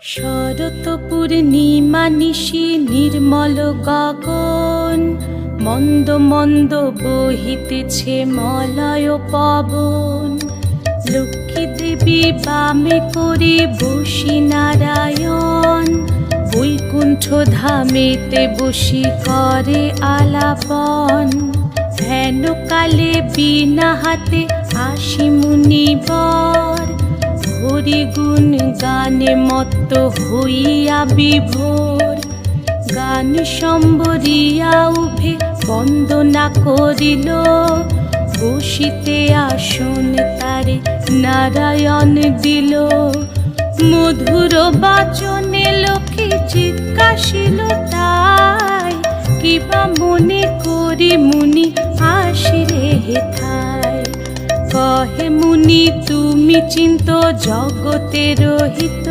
শরৎ পূর্ণিমা নিশি নির্মল গগন, মন্দ মন্দ বহিতেছে মলয় পবন। লক্ষ্মী দেবী বামে করে বসি নারায়ণ, বৈকুণ্ঠ ধামেতে বসি করে আলাপন। হেন কালে বিনা হাতে আসি মুনিবর, হরি গুণ গানে মত্ত হইয়া বিভোর। গান সম্বরিয়া উভে বন্দনা করিল, বসিতে আসন তারে নারায়ণ দিল। মধুর বাচনে লোকে জিজ্ঞাসিল তাই, কিবা মনে করি মুনি আসিরে হেথায়। কহে মুনি তুমি চিন্ত জগতের হিত,